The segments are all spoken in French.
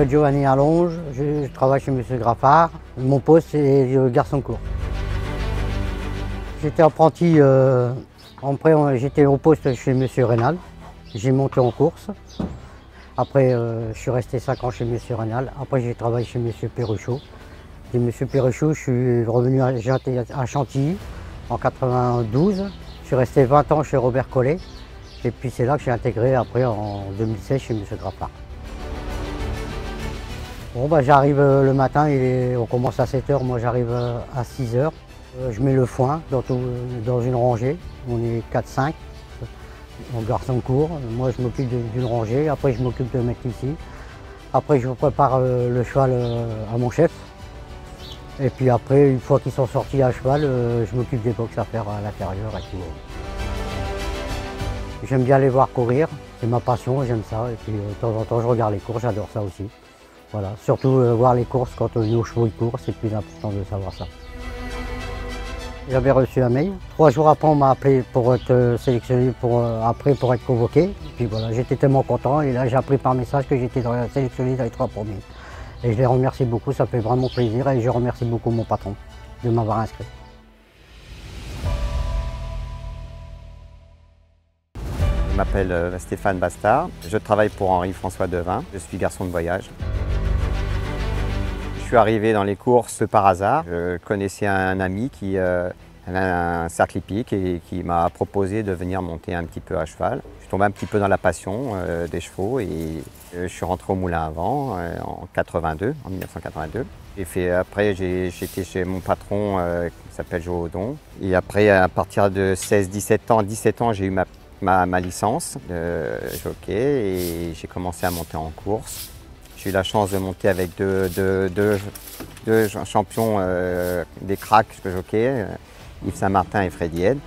m'appelle Giovanni Allonge, je travaille chez M. Graffard. Mon poste est garçon de cours. J'étais apprenti, après j'étais au poste chez M. Rénal. J'ai monté en course. Après, je suis resté 5 ans chez M. Rénal. Après, j'ai travaillé chez M. Perruchot. De M. Perruchot, je suis revenu à Chantilly en 92. Je suis resté 20 ans chez Robert Collet. Et puis c'est là que j'ai intégré après en 2016 chez M. Graffard. Bon, bah, j'arrive le matin, on commence à 7 h, moi j'arrive à 6 h. Je mets le foin dans une rangée, on est 4-5 en garçon de cours. Moi je m'occupe d'une rangée, après je m'occupe de mettre ici. Après je prépare le cheval à mon chef. Et puis après, une fois qu'ils sont sortis à cheval, je m'occupe des box à faire à l'intérieur et tout. J'aime bien les voir courir, c'est ma passion, j'aime ça. Et puis de temps en temps je regarde les courses, j'adore ça aussi. Voilà. Surtout voir les courses quand nos chevaux courent, c'est plus important de savoir ça. J'avais reçu un mail. 3 jours après, on m'a appelé pour être sélectionné pour être convoqué. Et puis voilà, j'étais tellement content et là j'ai appris par message que j'étais sélectionné dans les 3 premiers. Et je les remercie beaucoup, ça fait vraiment plaisir et je remercie beaucoup mon patron de m'avoir inscrit. Je m'appelle Stéphane Bastard, je travaille pour Henri-François Devin, je suis garçon de voyage. Je suis arrivé dans les courses par hasard. Je connaissais un ami qui avait un cercle hippique et qui m'a proposé de venir monter un petit peu à cheval. Je suis tombé un petit peu dans la passion des chevaux et je suis rentré au moulin à vent en 1982. Après, j'étais chez mon patron qui s'appelle Joe Odon. Et après, à partir de 17 ans, j'ai eu ma licence de jockey et j'ai commencé à monter en course. J'ai eu la chance de monter avec deux champions des cracks de jockey, Yves Saint-Martin et Freddy Head.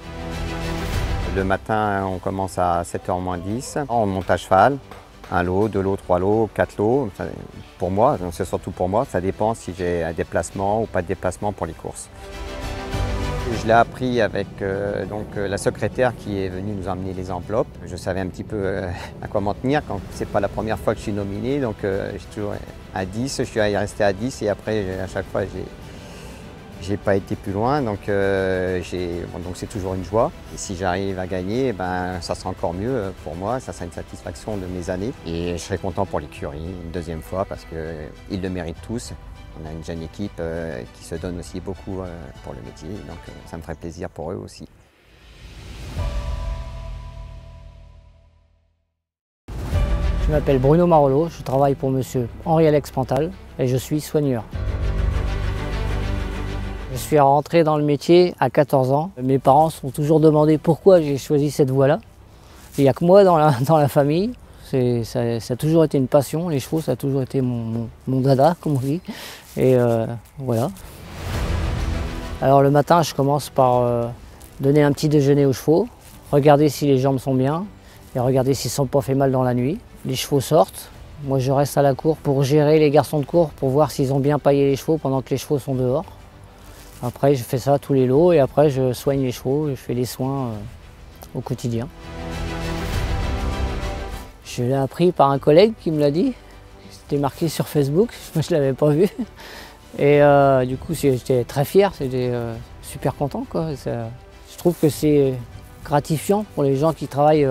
Le matin, on commence à 7 h moins 10. On monte à cheval, un lot, 2 lots, 3 lots, 4 lots. Pour moi, c'est surtout pour moi, ça dépend si j'ai un déplacement ou pas de déplacement pour les courses. Je l'ai appris avec la secrétaire qui est venue nous emmener les enveloppes. Je savais un petit peu à quoi m'en tenir quand c'est pas la première fois que je suis nominé. Donc je suis toujours à 10, je suis resté à 10 et après à chaque fois j'ai pas été plus loin. Donc c'est toujours une joie. Et si j'arrive à gagner, ça sera encore mieux pour moi. Ça sera une satisfaction de mes années. Et je serai content pour l'écurie une deuxième fois parce qu'ils le méritent tous. On a une jeune équipe qui se donne aussi beaucoup pour le métier, donc ça me ferait plaisir pour eux aussi. Je m'appelle Bruno Marolo, je travaille pour monsieur Henri-Alex Pantal et je suis soigneur. Je suis rentré dans le métier à 14 ans. Mes parents se sont toujours demandé pourquoi j'ai choisi cette voie-là. Il n'y a que moi dans la famille. Ça a toujours été une passion, les chevaux, ça a toujours été mon dada, comme on dit. Et voilà. Alors le matin, je commence par donner un petit déjeuner aux chevaux, regarder si les jambes sont bien et regarder s'ils ne sont pas fait mal dans la nuit. Les chevaux sortent. Moi, je reste à la cour pour gérer les garçons de cour, pour voir s'ils ont bien paillé les chevaux pendant que les chevaux sont dehors. Après, je fais ça tous les lots et après, je soigne les chevaux et je fais les soins au quotidien. Je l'ai appris par un collègue qui me l'a dit. C'était marqué sur Facebook, je ne l'avais pas vu. Et du coup, j'étais très fier, j'étais super content, quoi. Je trouve que c'est gratifiant pour les gens qui travaillent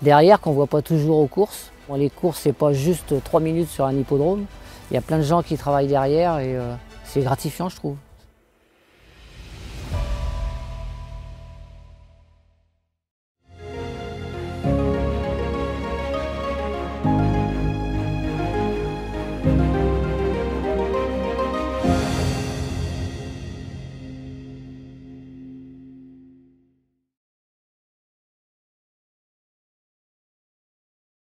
derrière, qu'on ne voit pas toujours aux courses. Bon, les courses, c'est pas juste 3 minutes sur un hippodrome. Il y a plein de gens qui travaillent derrière et c'est gratifiant, je trouve.